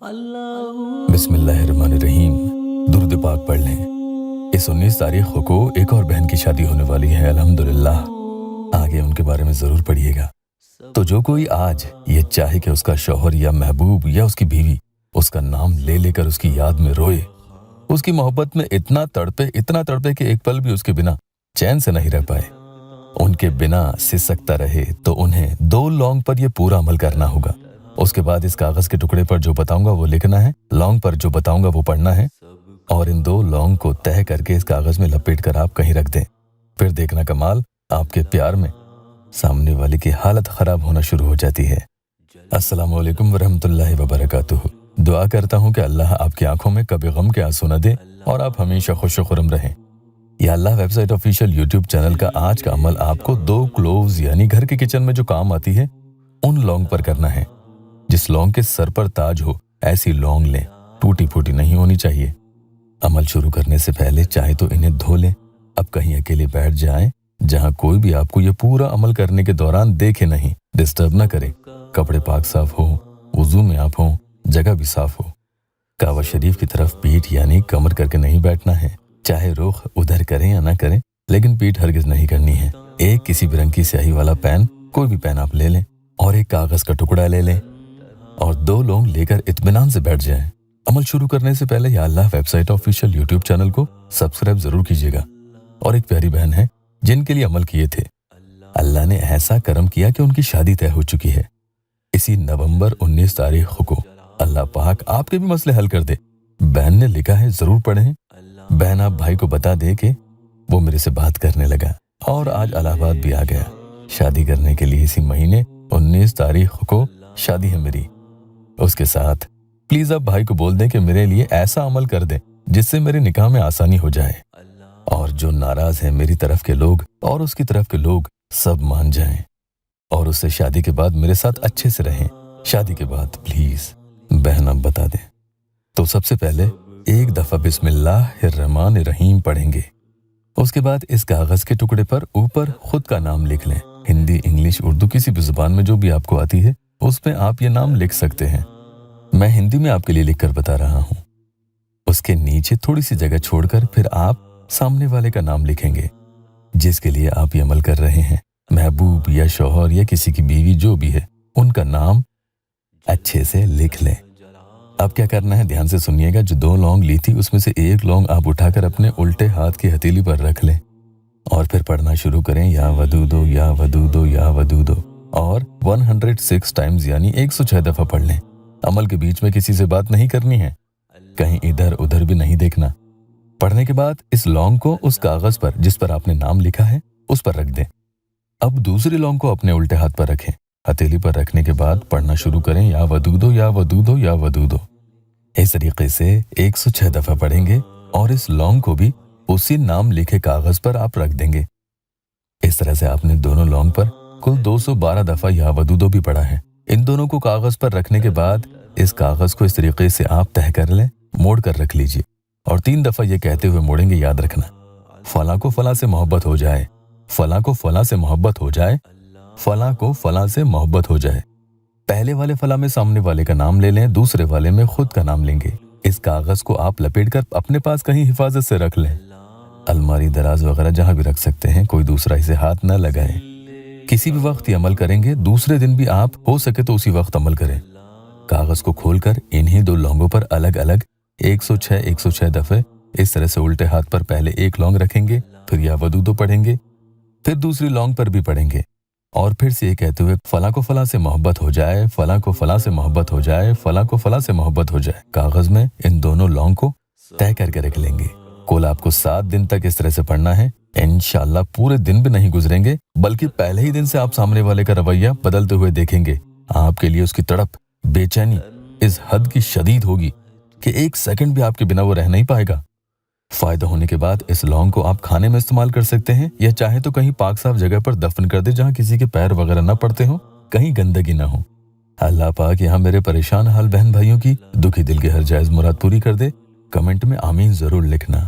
बिस्मिल्लाहिर्रहमानिर्रहीम। दुरूद पाक पढ़ लें। इस 19 तारीख को एक और बहन की शादी होने वाली है, अल्हम्दुलिल्लाह। आगे उनके बारे में ज़रूर पढ़िएगा। तो जो कोई आज ये चाहे कि उसका शौहर या महबूब या उसकी बीवी उसका नाम ले लेकर उसकी याद में रोए, उसकी मोहब्बत में इतना तड़पे कि एक पल भी उसके बिना चैन से नहीं रह पाए, उनके बिना सिसकता रहे, तो उन्हें 2 लौंग पर यह पूरा अमल करना होगा। उसके बाद इस कागज के टुकड़े पर जो बताऊंगा वो लिखना है, लौंग पर जो बताऊंगा वो पढ़ना है, और इन 2 लौंग को तह करके इस कागज में लपेट कर आप कहीं रख दें। फिर देखना कमाल, आपके प्यार में सामने वाले की हालत खराब होना शुरू हो जाती है। अस्सलामु अलैकुम वरहमतुल्लाहि वबरकातुहू। दुआ करता हूँ कि अल्लाह आपकी आंखों में कभी गम के आंसू न दे और आप हमेशा खुश खुरम रहें। या अल्लाह वेबसाइट ऑफिशियल यूट्यूब चैनल का आज का अमल आपको 2 क्लोव्स यानी घर के किचन में जो काम आती है उन लौंग पर करना है। जिस लौंग के सर पर ताज हो ऐसी लौंग लें, टूटी फूटी नहीं होनी चाहिए। अमल शुरू करने से पहले चाहे तो इन्हें धो लें। अब कहीं अकेले बैठ जाएं जहां कोई भी आपको ये पूरा अमल करने के दौरान देखे नहीं, डिस्टर्ब ना करे। कपड़े पाक साफ हो, वुजू में आप हो, जगह भी साफ हो। कावा शरीफ की तरफ पीठ यानी कमर करके नहीं बैठना है। चाहे रुख उधर करें या ना करें, लेकिन पीठ हरगिज नहीं करनी है। एक किसी भी रंग की स्याही वाला पेन, कोई भी पेन आप ले लें, और एक कागज का टुकड़ा ले लें और 2 लौंग लेकर इत्मीनान से बैठ जाएं। अमल शुरू करने से पहले या अल्लाह वेबसाइट ऑफिशियल यूट्यूब चैनल को सब्सक्राइब जरूर कीजिएगा। और एक प्यारी बहन है जिनके लिए अमल किए थे, अल्लाह ने ऐसा करम किया कि उनकी शादी तय हो चुकी है। इसी नवंबर 19 तारीख को अल्लाह पाक आपके भी मसले हल कर दे। बहन ने लिखा है, जरूर पढ़ें। बहन आप भाई को बता दे कि वो मेरे से बात करने लगा और आज इलाहाबाद भी आ गया शादी करने के लिए। इसी महीने 19 तारीख को शादी है मेरी उसके साथ। प्लीज आप भाई को बोल दें कि मेरे लिए ऐसा अमल कर दे जिससे मेरे निकाह में आसानी हो जाए, और जो नाराज हैं मेरी तरफ के लोग और उसकी तरफ के लोग सब मान जाएं और उससे शादी के बाद मेरे साथ अच्छे से रहें। शादी के बाद प्लीज बहन आप बता दें। तो सबसे पहले एक दफा बिस्मिल्लाहिर्रहमानिर्रहीम पढ़ेंगे। उसके बाद इस कागज के टुकड़े पर ऊपर खुद का नाम लिख लें। हिंदी, इंग्लिश, उर्दू, किसी भी जुबान में जो भी आपको आती है उसमें आप ये नाम लिख सकते हैं। मैं हिंदी में आपके लिए लिखकर बता रहा हूं। उसके नीचे थोड़ी सी जगह छोड़कर फिर आप सामने वाले का नाम लिखेंगे जिसके लिए आप ये अमल कर रहे हैं। महबूब या शौहर या किसी की बीवी जो भी है, उनका नाम अच्छे से लिख लें। अब क्या करना है, ध्यान से सुनिएगा। जो 2 लौंग ली थी उसमें से एक लौंग आप उठाकर अपने उल्टे हाथ की हथेली पर रख लें और फिर पढ़ना शुरू करें, या वदूदो या वदूदो या वदूदो, और 106 टाइम्स यानी 106 दफा पढ़ लें। अमल के बीच में किसी से बात नहीं करनी है, कहीं इधर उधर भी नहीं देखना। पढ़ने के बाद इस लौंग को उस कागज पर जिस पर आपने नाम लिखा है उस पर रख दें। अब दूसरी लौंग को अपने उल्टे हाथ पर रखें। हथेली पर रखने के बाद पढ़ना शुरू करें, या वदूदो या वदूदो या वदूदो। इस तरीके से 106 दफा पढ़ेंगे और इस लौंग को भी उसी नाम लिखे कागज पर आप रख देंगे। इस तरह से आपने दोनों लौंग पर कुल 212 दफा या वदूदो भी पढ़ा है। इन दोनों को कागज पर रखने के बाद इस कागज को इस तरीके से आप तह कर लें, मोड़ कर रख लीजिए और 3 दफा ये कहते हुए मोड़ेंगे, याद रखना, फलां को फलां से मोहब्बत हो जाए, फलां को फलां से मोहब्बत हो जाए, फलां को फलां से मोहब्बत हो जाए। पहले वाले फलां में सामने वाले का नाम ले लें, दूसरे वाले में खुद का नाम लेंगे। इस कागज को आप लपेटकर अपने पास कहीं हिफाजत से रख लें। अलमारी, दराज वगैरह जहां भी रख सकते हैं, कोई दूसरा इसे हाथ न लगाए। किसी भी वक्त ये अमल करेंगे, दूसरे दिन भी आप हो सके तो उसी वक्त अमल करें। कागज को खोलकर इन्हीं 2 लौंगों पर अलग अलग 106 दफे इस तरह से उल्टे हाथ पर पहले एक लौंग रखेंगे, फिर या वदूदो पढ़ेंगे, फिर दूसरी लौंग पर भी पढ़ेंगे और फिर से ये कहते हुए फलां को फलां से मोहब्बत हो जाए, फलां को फलां से मोहब्बत हो जाए, फलां को फलां से मोहब्बत हो जाए। कागज में इन दोनों लौंग को तय करके रख लेंगे। कुल आपको 7 दिन तक इस तरह से पढ़ना है। इंशाअल्लाह पूरे दिन भी नहीं गुजरेंगे, बल्कि पहले ही दिन से आप सामने वाले का रवैया बदलते हुए देखेंगे। आपके लिए उसकी तड़प, बेचैनी इस हद की शदीद होगी कि 1 सेकंड भी आपके बिना वो रह नहीं पाएगा। फायदा होने के बाद इस लौंग को आप खाने में इस्तेमाल कर सकते हैं, या चाहे तो कहीं पाक साफ जगह पर दफन कर दे जहां किसी के पैर वगैरह न पड़ते हो, कहीं गंदगी ना हो। अल्लाह पाक यहाँ मेरे परेशान हाल बहन भाइयों की दुखी दिल की हर जायज मुराद पूरी कर दे। कमेंट में आमीन जरूर लिखना।